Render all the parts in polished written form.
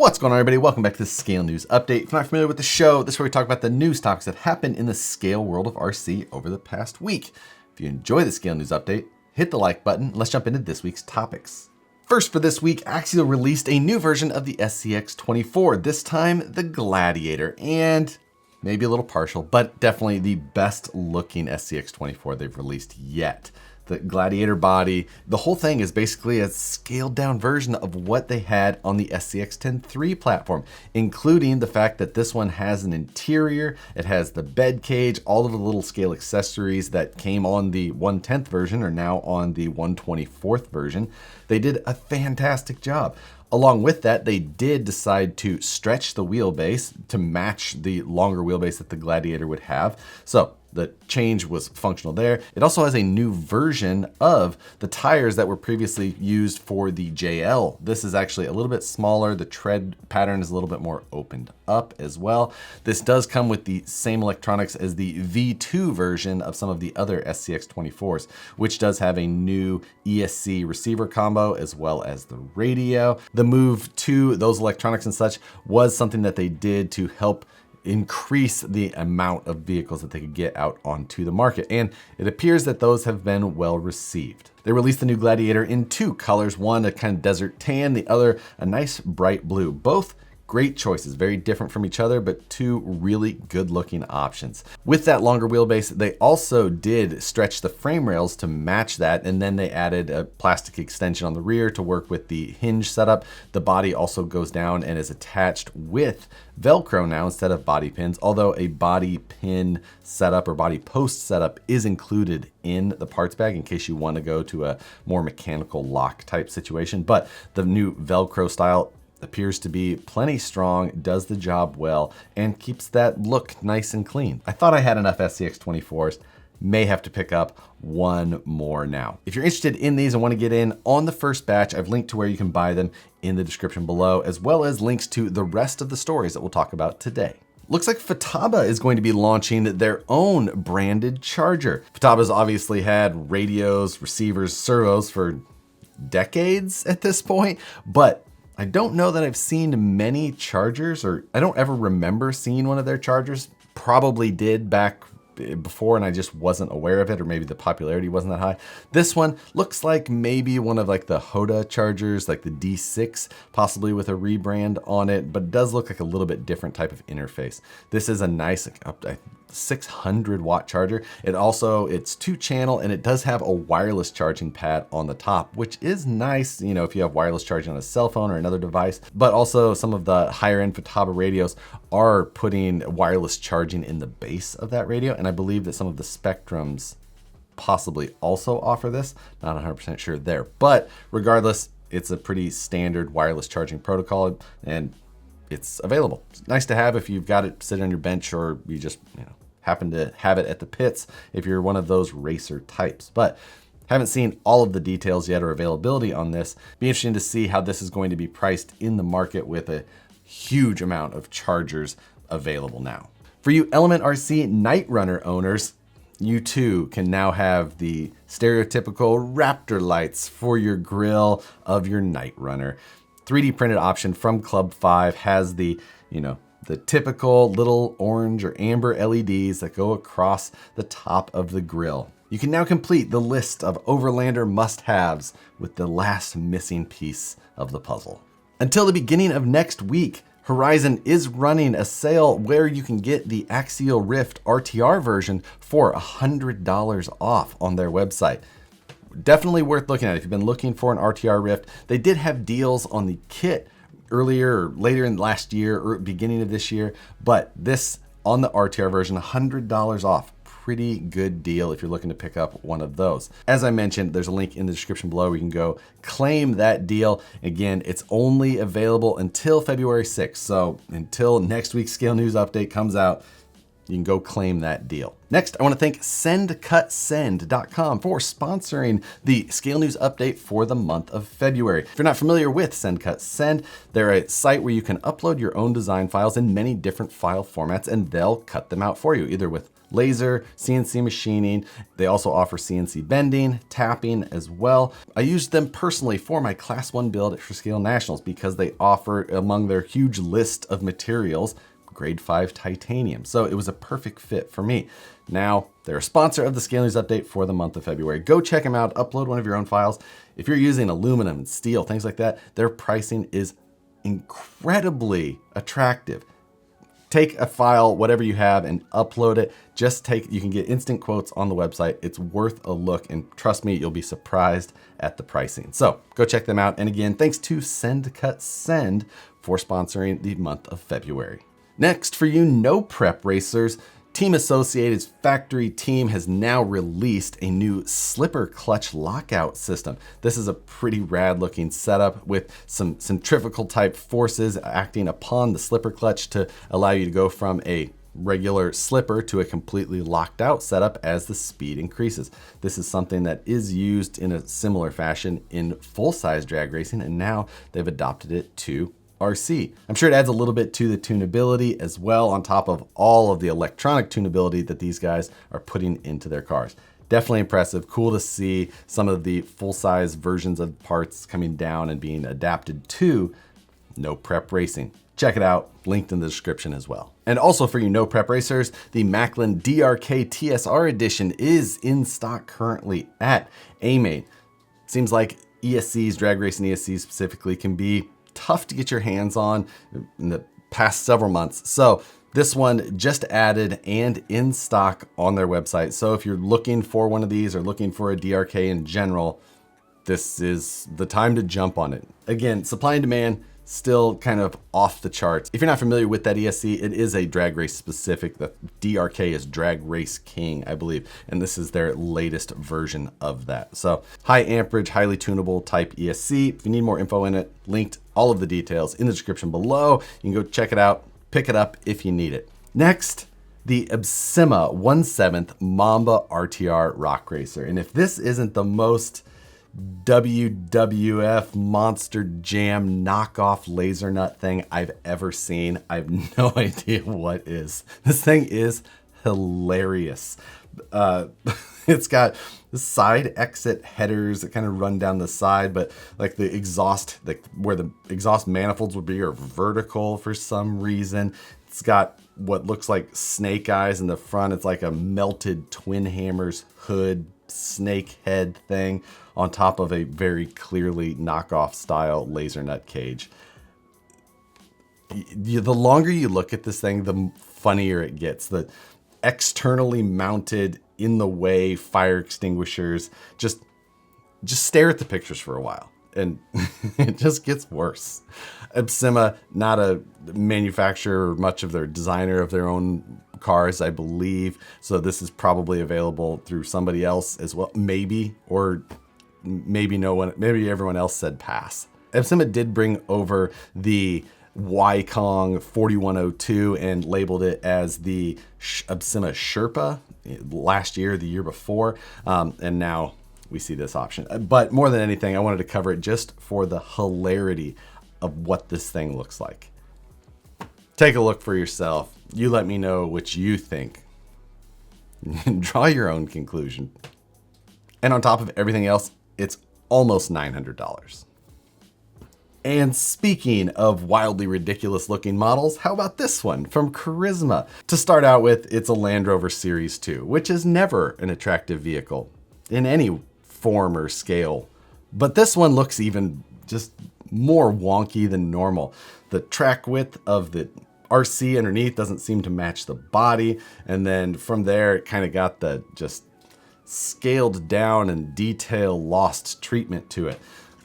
What's going on, everybody? Welcome back to the Scale News Update. If you're not familiar with the show, this is where we talk about the news topics that happened in the scale world of RC over the past week. If you enjoy the Scale News Update, hit the like button. Let's jump into this week's topics. First for this week, Axial released a new version of the SCX24, this time the Gladiator, and maybe a little partial, but definitely the best looking SCX24 they've released yet. The Gladiator body, the whole thing is basically a scaled down version of what they had on the SCX-10 platform, including the fact that this one has an interior, it has the bed cage, all of the little scale accessories that came on the 1/10 version are now on the 1/24 version. They did a fantastic job. Along with that, they did decide to stretch the wheelbase to match the longer wheelbase that the Gladiator would have. So the change was functional there. It also has a new version of the tires that were previously used for the JL. This is actually a little bit smaller. The tread pattern is a little bit more opened up as well. This does come with the same electronics as the V2 version of some of the other SCX24s, which does have a new ESC receiver combo as well as the radio. The move to those electronics and such was something that they did to help increase the amount of vehicles that they could get out onto the market. And it appears that those have been well received. They released the new Gladiator in two colors, one a kind of desert tan, the other a nice bright blue. Both great choices, very different from each other, but two really good looking options. With that longer wheelbase, they also did stretch the frame rails to match that, and then they added a plastic extension on the rear to work with the hinge setup. The body also goes down and is attached with Velcro now instead of body pins, although a body pin setup or body post setup is included in the parts bag in case you want to go to a more mechanical lock type situation. But the new Velcro style appears to be plenty strong, does the job well, and keeps that look nice and clean. I thought I had enough SCX24s, may have to pick up one more now. If you're interested in these and want to get in on the first batch, I've linked to where you can buy them in the description below, as well as links to the rest of the stories that we'll talk about today. Looks like Futaba is going to be launching their own branded charger. Futaba's obviously had radios, receivers, servos for decades at this point, but I don't know that I've seen many chargers, or I don't ever remember seeing one of their chargers. Probably did back before and I just wasn't aware of it, or maybe the popularity wasn't that high. This one looks like maybe one of like the Hoda chargers, like the D6, possibly with a rebrand on it, but it does look like a little bit different type of interface. This is a nice up to 600 watt charger. It's 2-channel, and it does have a wireless charging pad on the top, which is nice, you know, if you have wireless charging on a cell phone or another device. But also some of the higher end Futaba radios are putting wireless charging in the base of that radio, and I believe that some of the Spectrums possibly also offer this. Not 100% sure there, but regardless, it's a pretty standard wireless charging protocol, and it's available. It's nice to have if you've got it sitting on your bench, or you just, happen to have it at the pits if you're one of those racer types. But haven't seen all of the details yet or availability on this. Be interesting to see how this is going to be priced in the market with a huge amount of chargers available now. For you Element RC Knightrunner owners, you too can now have the stereotypical Raptor lights for your grill of your Knightrunner. 3D printed option from Club 5 has the, the typical little orange or amber LEDs that go across the top of the grill. You can now complete the list of Overlander must-haves with the last missing piece of the puzzle. Until the beginning of next week, Horizon is running a sale where you can get the Axial Rift RTR version for $100 off on their website. Definitely worth looking at if you've been looking for an RTR Rift. They did have deals on the kit earlier or later in last year or beginning of this year, but this on the RTR version, $100 off. Pretty good deal if you're looking to pick up one of those. As I mentioned, there's a link in the description below where you can go claim that deal. Again, it's only available until February 6th. So until next week's Scale News Update comes out, you can go claim that deal. Next, I want to thank SendCutSend.com for sponsoring the Scale News Update for the month of February. If you're not familiar with SendCutSend, they're a site where you can upload your own design files in many different file formats, and they'll cut them out for you, either with laser, CNC machining. They also offer CNC bending, tapping as well. I used them personally for my Class 1 build for Scale Nationals because they offer, among their huge list of materials, grade 5 titanium. So it was a perfect fit for me. Now, they're a sponsor of the Scale News Update for the month of February. Go check them out, upload one of your own files. If you're using aluminum and steel, things like that, their pricing is incredibly attractive. Take a file, whatever you have, and upload it. You can get instant quotes on the website. It's worth a look, and trust me, you'll be surprised at the pricing. So go check them out. And again, thanks to Send Cut Send for sponsoring the month of February. Next, for you no prep racers, Team Associated's factory team has now released a new slipper clutch lockout system. This is a pretty rad looking setup with some centrifugal type forces acting upon the slipper clutch to allow you to go from a regular slipper to a completely locked out setup as the speed increases. This is something that is used in a similar fashion in full-size drag racing, and now they've adopted it to RC. I'm sure it adds a little bit to the tunability as well, on top of all of the electronic tunability that these guys are putting into their cars. Definitely impressive. Cool to see some of the full-size versions of parts coming down and being adapted to no prep racing. Check it out, linked in the description as well. And also for you no prep racers, the Maclan DRK TSR edition is in stock currently at AMA. Seems like ESCs, drag racing ESCs specifically, can be tough to get your hands on in the past several months. So this one just added and in stock on their website. So if you're looking for one of these or looking for a DRK in general, this is the time to jump on it. Again, supply and demand still kind of off the charts. If you're not familiar with that ESC, it is a drag race specific. The DRK is Drag Race King, I believe, and this is their latest version of that. So high amperage, highly tunable type ESC. If you need more info in it, linked all of the details in the description below. You can go check it out, pick it up if you need it. Next, the Absima 1/7 MAMBA RTR ROCK RACER. And if this isn't the most WWF Monster Jam knockoff laser nut thing I've ever seen, I have no idea what is. This thing is hilarious. It's got the side exit headers that kind of run down the side, but like the exhaust, like where the exhaust manifolds would be, are vertical for some reason. It's got what looks like snake eyes in the front. It's like a melted Twin Hammers hood snake head thing on top of a very clearly knockoff style laser nut cage. The longer you look at this thing, the funnier it gets. The externally mounted in the way fire extinguishers, just stare at the pictures for a while and it just gets worse. Absima, not a manufacturer or much of their designer of their own cars, I believe. So this is probably available through somebody else as well, maybe, or maybe no one, maybe everyone else said pass. Absima did bring over the Kong 4102 and labeled it as the Absima Sherpa last year, the year before, and now we see this option. But more than anything, I wanted to cover it just for the hilarity of what this thing looks like. Take a look for yourself. You let me know what you think. Draw your own conclusion. And on top of everything else, it's almost $900. And speaking of wildly ridiculous looking models, how about this one from Carisma? To start out with, it's a Land Rover Series 2, which is never an attractive vehicle in any form or scale. But this one looks even just more wonky than normal. The track width of the RC underneath doesn't seem to match the body. And then from there, it kind of got the just scaled down and detail lost treatment to it.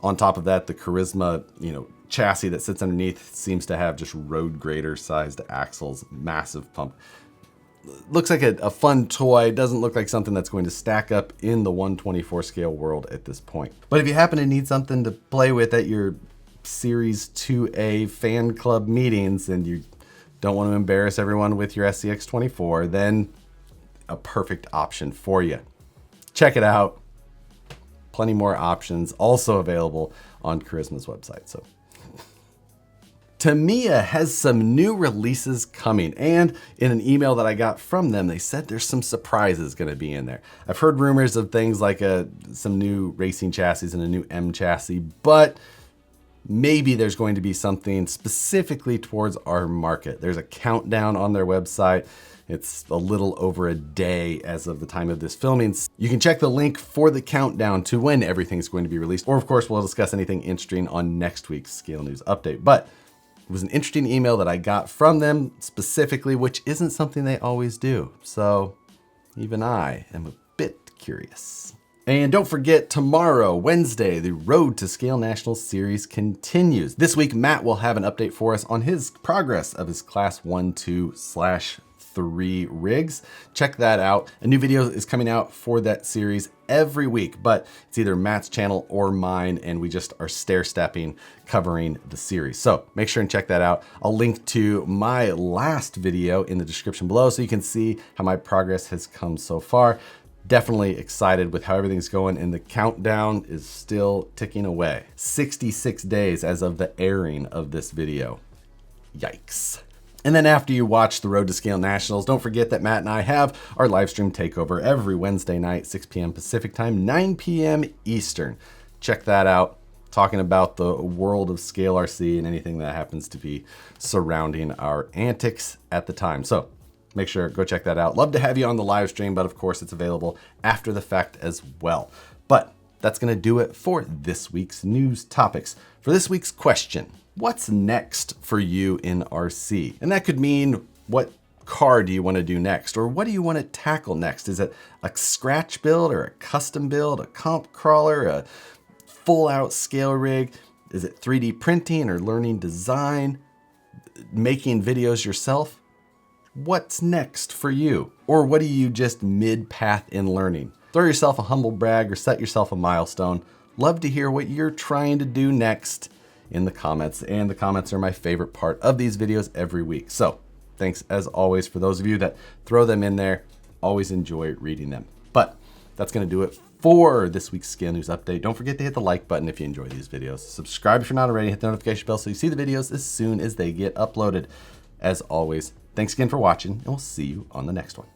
On top of that, the Carisma, chassis that sits underneath seems to have just road grader sized axles, massive pump. Looks like a fun toy. Doesn't look like something that's going to stack up in the 1/24 scale world at this point. But if you happen to need something to play with at your Series 2A fan club meetings and you don't want to embarrass everyone with your SCX24, then a perfect option for you. Check it out. Plenty more options also available on Carisma's website. So Tamiya has some new releases coming, and in an email that I got from them, they said there's some surprises going to be in there. I've heard rumors of things like some new racing chassis and a new M chassis, but maybe there's going to be something specifically towards our market. There's a countdown on their website. It's a little over a day as of the time of this filming. You can check the link for the countdown to when everything's going to be released, or of course we'll discuss anything interesting on next week's Scale News Update. But it was an interesting email that I got from them specifically, which isn't something they always do. So even I am a bit curious. And don't forget, tomorrow, Wednesday, the Road to Scale National Series continues. This week, Matt will have an update for us on his progress of his Class 1, 2/3 rigs. Check that out. A new video is coming out for that series every week, but it's either Matt's channel or mine, and we just are stair-stepping covering the series. So make sure and check that out. I'll link to my last video in the description below so you can see how my progress has come so far. Definitely excited with how everything's going, and the countdown is still ticking away. 66 days as of the airing of this video. Yikes. And then after you watch the Road to Scale Nationals, don't forget that Matt and I have our live stream takeover every Wednesday night, 6 p.m. Pacific time, 9 p.m. Eastern. Check that out. Talking about the world of Scale RC and anything that happens to be surrounding our antics at the time. So make sure, go check that out. Love to have you on the live stream, but of course it's available after the fact as well. But that's gonna do it for this week's news topics. For this week's question, what's next for you in RC? And that could mean, what car do you wanna do next? Or what do you wanna tackle next? Is it a scratch build or a custom build, a comp crawler, a full out scale rig? Is it 3D printing or learning design? Making videos yourself? What's next for you? Or what are you just mid-path in learning? Throw yourself a humble brag or set yourself a milestone. Love to hear what you're trying to do next in the comments, and the comments are my favorite part of these videos every week. So thanks as always for those of you that throw them in there. Always enjoy reading them. But that's gonna do it for this week's Scale News Update. Don't forget to hit the like button if you enjoy these videos. Subscribe if you're not already, hit the notification bell so you see the videos as soon as they get uploaded. As always, thanks again for watching, and we'll see you on the next one.